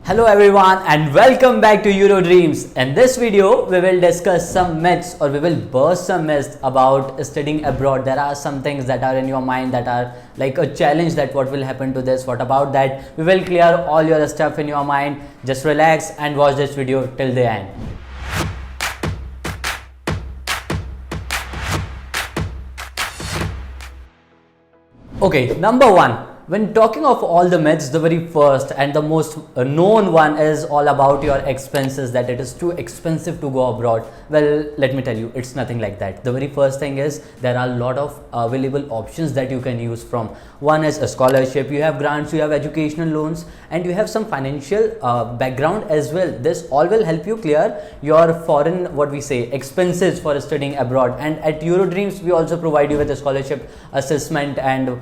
Hello everyone and welcome back to Eurodreams. In this video, we will discuss some myths or we will burst some myths about studying abroad. There are some things that are in your mind that are like a challenge, that what will happen to this, what about that. We will clear all your stuff in your mind. Just relax and watch this video till the end. Okay, number one. When talking of all the myths, the very first and the most known one is all about your expenses, that it is too expensive to go abroad. Well, let me tell you, it's nothing like that. The very first thing is there are a lot of available options that you can use from. One is a scholarship, you have grants, you have educational loans, and you have some financial background as well. This all will help you clear your foreign, expenses for studying abroad. And at Eurodreams, we also provide you with a scholarship assessment and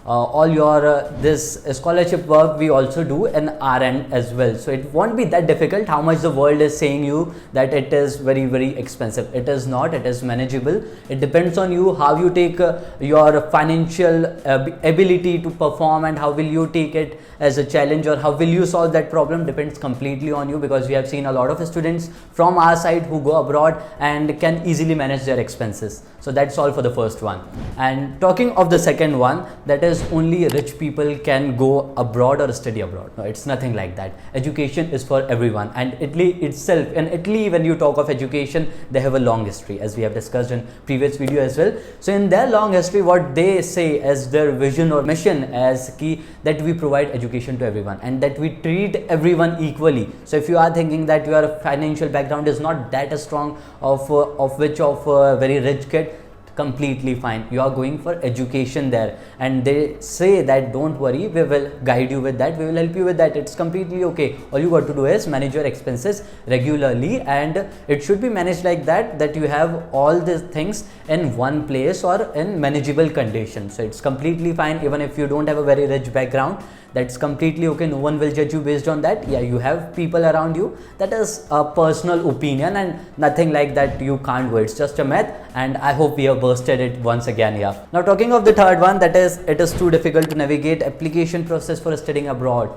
all your this scholarship work we also do in our end as well. So it won't be that difficult how much the world is saying you that it is very expensive. It is not, it is manageable. It depends on you how you take your financial ability to perform, and how will you take it as a challenge, or how will you solve that problem depends completely on you, because we have seen a lot of students from our side who go abroad and can easily manage their expenses. So that's all for the first one. And talking of the second one, that is only rich people can go abroad or study abroad. No, it's nothing like that. Education is for everyone, and Italy itself, in Italy, when you talk of education, they have a long history, as we have discussed in previous video as well. So in their long history, what they say as their vision or mission as key, that we provide education to everyone and that we treat everyone equally. So if you are thinking that your financial background is not that strong of a very rich kid, completely fine, you are going for education there, and they say that don't worry, we will guide you with that, we will help you with that. It's completely okay. All you got to do is manage your expenses regularly, and it should be managed like that you have all these things in one place or in manageable conditions. So it's completely fine. Even if you don't have a very rich background, that's completely okay. No one will judge you based on that. Yeah, you have people around you. That is a personal opinion and nothing like that. You can't go. It's just a myth, and I hope we have bursted it once again. Yeah. Now talking of the third one, that is, it is too difficult to navigate application process for studying abroad.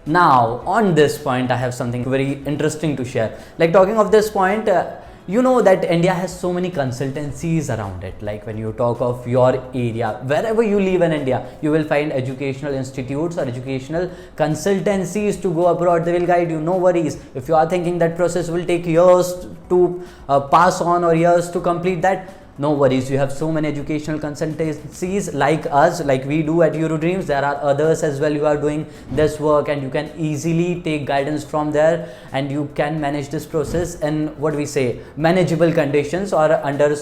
Now on this point, I have something very interesting to share. Like talking of this point, you know that India has so many consultancies around it. Like when you talk of your area, wherever you live in India, you will find educational institutes or educational consultancies to go abroad. They will guide you, no worries. If you are thinking that process will take years to pass on or years to complete that, no worries. You have so many educational consultancies like us, like we do at Eurodreams. There are others as well who are doing this work, and you can easily take guidance from there, and you can manage this process in manageable conditions, or under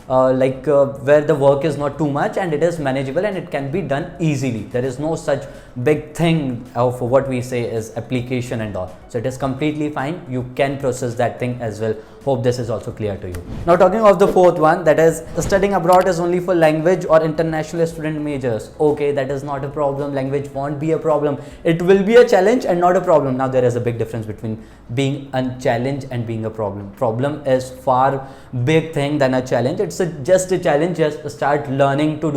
where the work is not too much and it is manageable and it can be done easily. There is no such big thing of is application and all. So it is completely fine. You can process that thing as well. Hope this is also clear to you. Now talking of the fourth one, that is, studying abroad is only for language or international student majors. Okay, that is not a problem. Language won't be a problem. It will be a challenge and not a problem. Now there is a big difference between being a challenge and being a problem. Problem is far big thing than a challenge. It's just a challenge. Just start learning to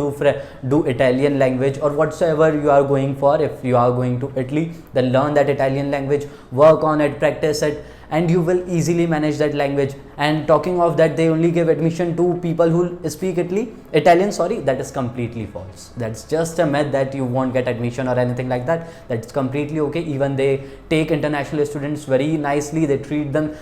do Italian language or whatsoever you are going for. If you are going to Italy, then learn that Italian language, work on it, practice it, and you will easily manage that language. And talking of that, they only give admission to people who speak Italian, that is completely false. That's just a myth that you won't get admission or anything like that. That's completely okay. Even they take international students very nicely. They treat them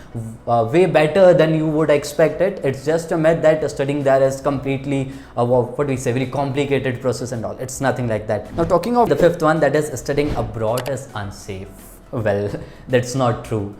way better than you would expect it. It's just a myth that studying there is completely very complicated process and all. It's nothing like that. Now talking of the fifth one, that is, studying abroad is unsafe. Well, that's not true.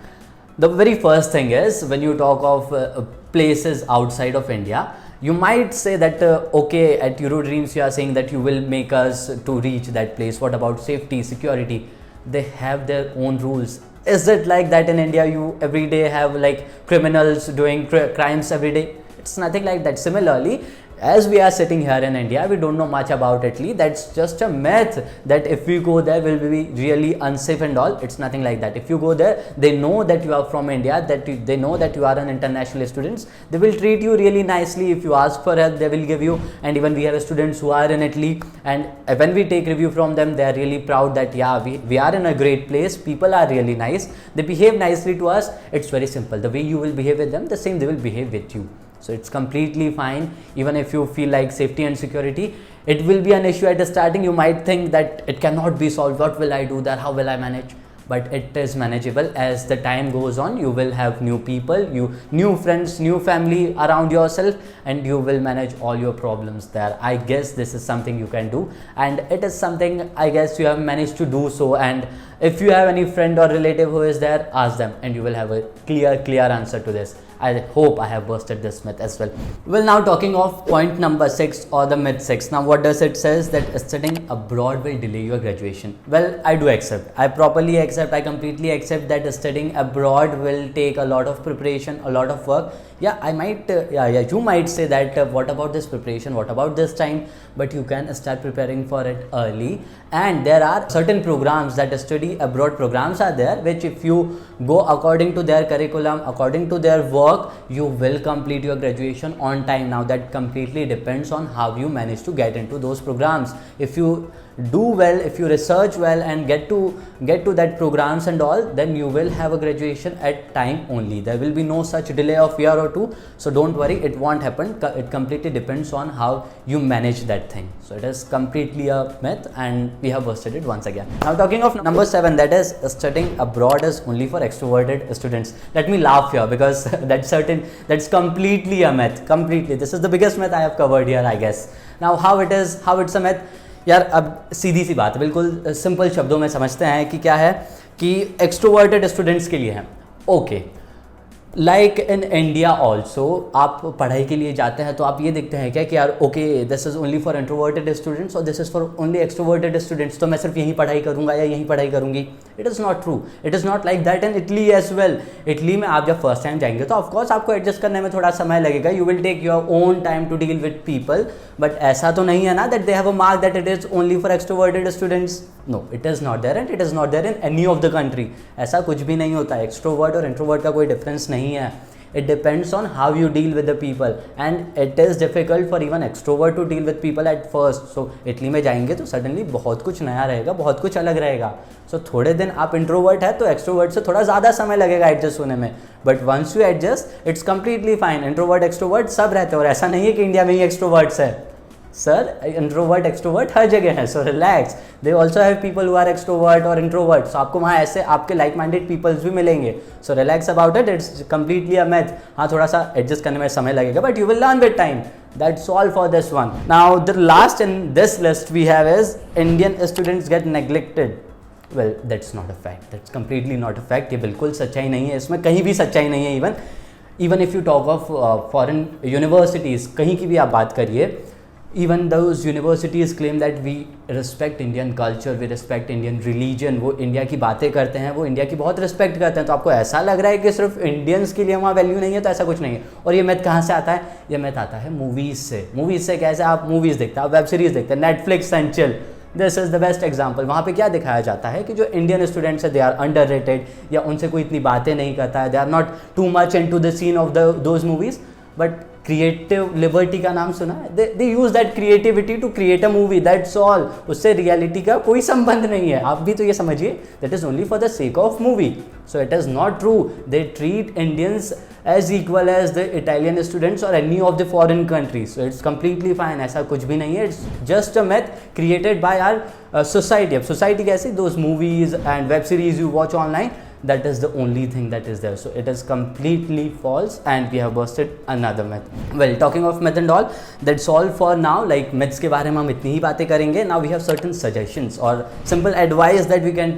The very first thing is, when you talk of places outside of India, you might say that okay, at Eurodreams you are saying that you will make us to reach that place. What about safety, security? They have their own rules. Is it like that in India? You every day have like criminals doing crimes every day? It's nothing like that. Similarly, as we are sitting here in India, we don't know much about Italy. That's just a myth that if we go there, we'll be really unsafe and all. It's nothing like that. If you go there, they know that you are from India, they know that you are an international student. They will treat you really nicely. If you ask for help, they will give you. And even we have students who are in Italy, and when we take review from them, they are really proud that yeah, we are in a great place. People are really nice. They behave nicely to us. It's very simple. The way you will behave with them, the same they will behave with you. So it's completely fine. Even if you feel like safety and security, it will be an issue at the starting. You might think that it cannot be solved. What will I do there? How will I manage? But it is manageable. As the time goes on, you will have new people, new friends, new family around yourself, and you will manage all your problems there. I guess this is something you can do, and it is something I guess you have managed to do so. And if you have any friend or relative who is there, ask them and you will have a clear answer to this. I hope I have busted this myth as well. Well, now talking of point number 6 or the myth 6. Now what does it says? That studying abroad will delay your graduation. Well, I do accept. I properly accept. I completely accept that studying abroad will take a lot of preparation, a lot of work. Yeah, I might, you might say that what about this preparation? What about this time? But you can start preparing for it early. And there are certain programs that study abroad programs are there, which if you go according to their curriculum, according to their work, you will complete your graduation on time. Now that completely depends on how you manage to get into those programs. If you do well, if you research well and get to that programs and all, then you will have a graduation at time only. There will be no such delay of year or two. So don't worry, it won't happen. It completely depends on how you manage that thing. So it is completely a myth and we have busted it once again. Now talking of number 7, that is studying abroad is only for extroverted students. Let me laugh here because that's completely a myth. Completely. This is the biggest myth I have covered here, I guess. Now how it's a myth. यार अब सीधी सी बात है, बिल्कुल simple शब्दों में समझते हैं कि क्या है कि एक्सट्रोवर्टेड स्टूडेंट्स के लिए है. Okay, like in India also आप पढ़ाई के लिए जाते हैं तो आप ये देखते हैं क्या कि यार okay this is only for introverted students और this is for only extroverted students, तो मैं सिर्फ यहीं पढ़ाई करूंगा या यहीं पढ़ाई करूंगी. It is not true. It is not like that in Italy as well. Italy में आप जब फर्स्ट टाइम जाएंगे तो ऑफकोर्स आपको एडजस्ट करने में थोड़ा समय लगेगा. You will take your own time to deal with people. But ऐसा तो नहीं है ना that they have a mark that it is only for extroverted students. No, it is not there and it is not there in any of the country. ऐसा कुछ भी नहीं होता. एक्सट्रोवर्ट और इंट्रोवर्ट का कोई डिफरेंस नहीं है. It depends on how you deal with the people and it is difficult for even extrovert to deal with people at first. So Italy में जाएंगे तो सडनली बहुत कुछ नया रहेगा, बहुत कुछ अलग रहेगा. So थोड़े दिन आप इंट्रोवर्ट है तो एक्सट्रोवर्ट से थोड़ा ज़्यादा समय लगेगा एडजस्ट होने में. But once you adjust it's completely fine. Introvert extrovert सब रहते हैं और ऐसा नहीं है कि इंडिया में ही एक्सट्रोवर्ट्स है. सर इंट्रोवर्ट एक्सट्रोवर्ट हर जगह है. So relax. They also have people who are extrovert और इंट्रोवर्ट. सो आपको वहाँ ऐसे आपके लाइक माइंडेड पीपल्स भी मिलेंगे. So relax about it. It's completely a math. हाँ, थोड़ा सा एडजस्ट करने में समय लगेगा but you will learn with time. That's all for this one. Now the last in this list we have is Indian students get neglected. Well, that's not a fact. That's completely not a fact. ये बिल्कुल सच्चाई नहीं है. इसमें कहीं भी सच्चाई नहीं है. Even if you talk of foreign universities, कहीं की भी आप बात करिए, even those universities claim that we respect Indian culture, we respect Indian religion. वो इंडिया की बातें करते हैं, वो इंडिया की बहुत रिस्पेक्ट करते हैं. तो आपको ऐसा लग रहा है कि सिर्फ इंडियंस के लिए वहाँ वैल्यू नहीं है, तो ऐसा कुछ नहीं है. और ये मैथ कहाँ से आता है? ये मैथ आता है मूवीज़ से. मूवीज़ से कैसे? आप मूवीज़ देखते हैं, आप वेब सीरीज़ देखते हैं, Netflix and chill. This is the best example. वहाँ पे क्या दिखाया जाता है कि जो इंडियन स्टूडेंट्स है दे आर अंडररेटेड या उनसे कोई इतनी बातें नहीं करता है. They are not too much into the scene of those movies. But creative liberty का नाम सुना है? They use that creativity to create a movie. That's all. उससे रियलिटी का कोई संबंध नहीं है. आप भी तो ये समझिए that is only for the sake of movie. So it is not true. They treat Indians as equal as the Italian students और any of the foreign countries. So it's completely fine. ऐसा कुछ भी नहीं है. It's just a myth created by our society. अब society कैसे? Those movies and web series you watch online, that is the only thing that is there. So it is completely false and we have busted another myth. Well, talking of myth and all, that's all for now. Like myths के बारे में हम इतनी ही बातें करेंगे. Now we have certain suggestions or simple advice that we can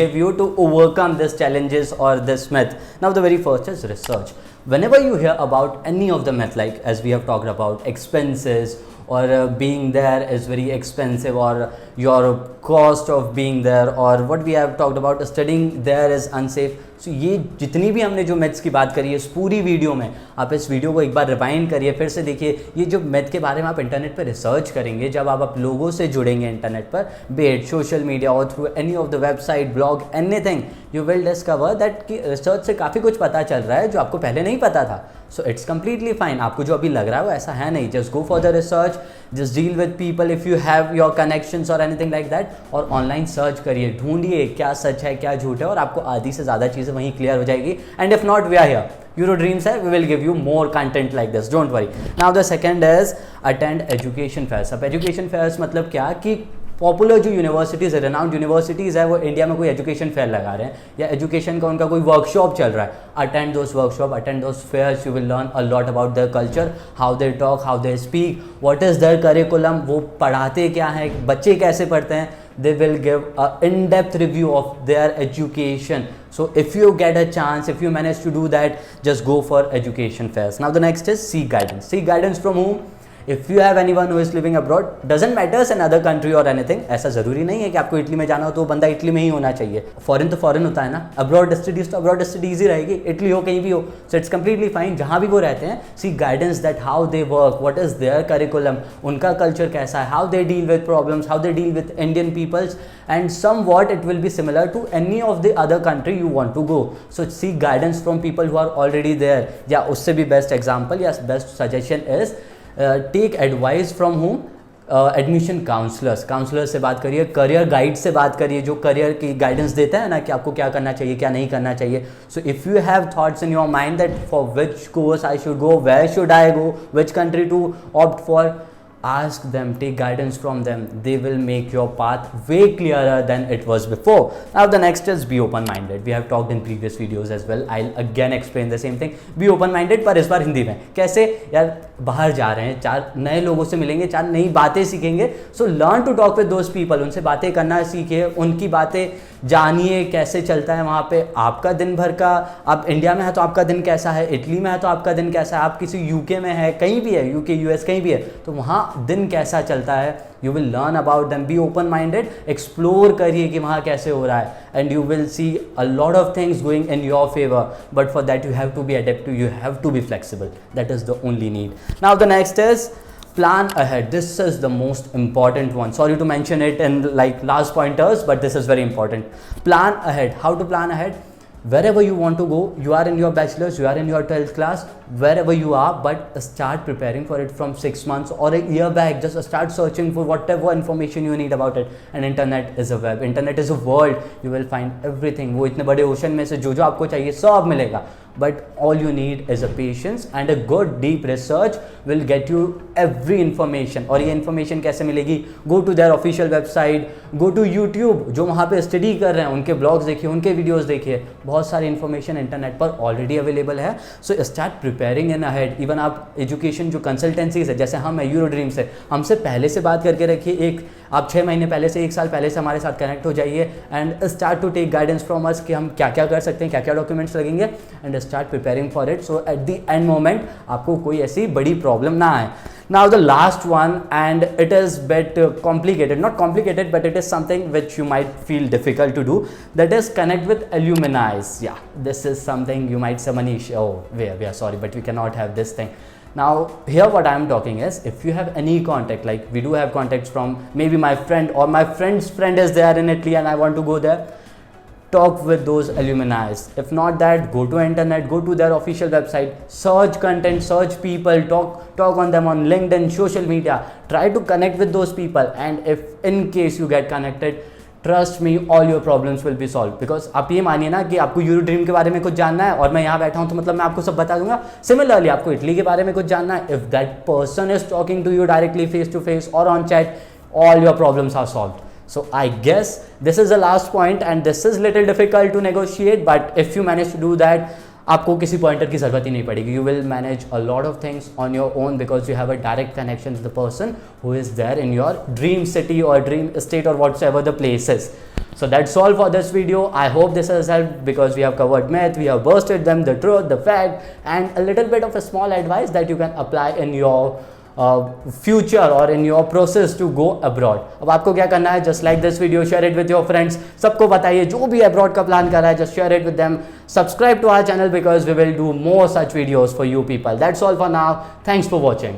give you to overcome these challenges or this myth. Now the very first is research. Whenever you hear about any of the myth, like as we have talked about expenses or being there is very expensive, or your cost of being there, or what we have talked about studying there is unsafe. So ये जितनी भी हमने जो maths की बात करी है इस पूरी वीडियो में, आप इस वीडियो को एक बार रिवाइंड करिए, फिर से देखिए। ये जो मैथ के बारे में आप इंटरनेट पर रिसर्च करेंगे, जब आप लोगों से जुड़ेंगे इंटरनेट पर, बे इट सोशल मीडिया और through any of the website, blog, anything, you will discover that कि रिसर्च से काफ़ी कुछ पता चल रहा है जो आपको पहले नहीं पता था। सो इट्स कम्प्लीटली फाइन। आपको जो अभी लग रहा है वो ऐसा है नहीं। Just go for the research, just deal with people if you have your connections और एनीथिंग लाइक दैट, और ऑनलाइन सर्च करिए, ढूंढिए क्या सच है क्या झूठ है, और आपको आधी से ज़्यादा चीज़ें वहीं क्लियर हो जाएगी। And if not, we are here, Euro Dreams है, we will give you more content like this, don't worry. Now the second is attend education fairs. अब education fairs मतलब क्या कि पॉपुलर जो यूनिवर्सिटीज़ है, रेनाउंड यूनिवर्सिटीज़ है, वो India में कोई एजुकेशन फेयर लगा रहे हैं या एजुकेशन का उनका कोई वर्कशॉप चल रहा है। Attend those workshop, attend those fairs, you will learn a lot about their culture, how they talk, how they speak, what is their curriculum, वो पढ़ाते क्या है, बच्चे कैसे पढ़ते हैं। They will give a in-depth review of their education. So if you get a chance, if you manage to do that, just go for education fairs. Now the next is seek guidance. Seek guidance from whom? If you have anyone who is living abroad, doesn't matter in other country or anything, ऐसा ज़रूरी नहीं है कि आपको Italy में जाना हो तो बंदा इटली में ही होना चाहिए। फॉरेन तो फॉरेन होता है ना, अब्रॉड स्टडीज़ तो अब्रॉड स्टडीज़ ही रहेगी, इटली हो कहीं भी हो। सो इट्स कम्प्लीटली फाइन, जहाँ भी वो रहते हैं, see guidance that how they work, what is their curriculum, उनका कल्चर कैसा है, how they deal with problems, how they deal with Indian peoples, and somewhat it will be similar to any of the other country you want to go. So seek guidance from people who are already there. या उससे भी best example या best suggestion is take advice from whom? Admission counsellors से बात करिए, career guide से बात करिए, जो करियर की गाइडेंस देता है ना कि आपको क्या करना चाहिए क्या नहीं करना चाहिए। So if you have thoughts in your mind that for which course I should go, where should I go, which country to opt for, ask them, take guidance from them. They will make your path way clearer than it was before. Now the next is be open minded. We have talked in previous videos as well. I'll again explain the same thing. Be open minded, पर इस बार हिंदी में। कैसे यार, बाहर जा रहे हैं, 4 नए लोगों से मिलेंगे, 4 नई बातें सीखेंगे। So learn to talk with those people, उनसे बातें करना सीखिए, उनकी बातें जानिए, कैसे चलता है वहाँ पे आपका दिन भर का। आप इंडिया में है तो आपका दिन कैसा है, इटली में है तो आपका दिन कैसा है, आप किसी यूके में है, कहीं भी है, यूके यूएस कहीं भी है, तो वहाँ दिन कैसा चलता है। You will learn about them, be open minded, explore करिए कि वहाँ कैसे हो रहा है, and you will see a lot of things going in your favour, but for that you have to be adaptive, you have to be flexible, that is the only need. Now the next is plan ahead. This is the most important one. Sorry to mention it in like last pointers, but this is very important. Plan ahead. How to plan ahead? Wherever you want to go, you are in your bachelor's, you are in your 12th class, wherever you are, but start preparing for it from 6 months or a year back. Just start searching for whatever information you need about it. And internet is a web, internet is a world. You will find everything. वो इतने बड़े ocean में से जो आपको चाहिए सब मिलेगा. But all you need is a patience and a good deep research will get you every information. और ये information कैसे मिलेगी? Go to their official website, go to YouTube, जो वहाँ पे स्टडी कर रहे हैं उनके ब्लॉग्स देखिए, उनके वीडियोस देखिए, बहुत सारी इन्फॉर्मेशन इंटरनेट पर ऑलरेडी अवेलेबल है। सो स्टार्ट प्रिपेयरिंग इन अहेड। इवन आप एजुकेशन जो कंसल्टेंसीज है, जैसे हम है यूरो ड्रीम से, हमसे पहले से बात करके रखिए, एक आप 6 महीने पहले से 1 साल पहले से हमारे साथ कनेक्ट हो जाइए and start to take guidance from us कि हम क्या क्या कर सकते हैं, क्या क्या डॉक्यूमेंट्स लगेंगे, and start preparing for it, so at the end moment आपको कोई ऐसी बड़ी प्रॉब्लम ना आए। Now the last one, and it is bit complicated, not complicated, but it is something which you might feel difficult to do, that is connect with alumni. Yeah, this is something you might say, Manish, oh we are sorry, but we cannot have this thing. Now here what I am talking is, if you have any contact, like we do have contacts from maybe my friend or my friend's friend is there in Italy and I want to go there, talk with those alumni. If not that, go to internet, go to their official website, search content, search people, talk on them on LinkedIn, social media, try to connect with those people, and if in case you get connected, trust me, all your problems will be solved. Because आप ये मानिए ना कि आपको euro dream के बारे में कुछ जानना है और मैं यहाँ बैठा हूँ तो मतलब मैं आपको सब बता दूंगा। सिमिलरली आपको इटली के बारे में कुछ जानना है, if that person is talking to you directly face to face or on chat, all your problems are solved. So I guess this is the last point, and this is little difficult to negotiate, but if you manage to do that, आपको किसी pointer की ज़रूरत ही नहीं पड़ेगी. You will manage a lot of things on your own because you have a direct connection to the person who is there in your dream city or dream state or whatsoever the place is. So that's all for this video. I hope this has helped because we have covered math, we have bursted them, the truth, the fact, and a little bit of a small advice that you can apply in your future और in your process to go abroad. अब आपको क्या करना है, just like this video, share it with your friends, सबको बताइए जो भी अब्रॉड का प्लान कर रहा है, just share it with them, subscribe to our channel because we will do more such videos for you people. That's all for now, thanks for watching.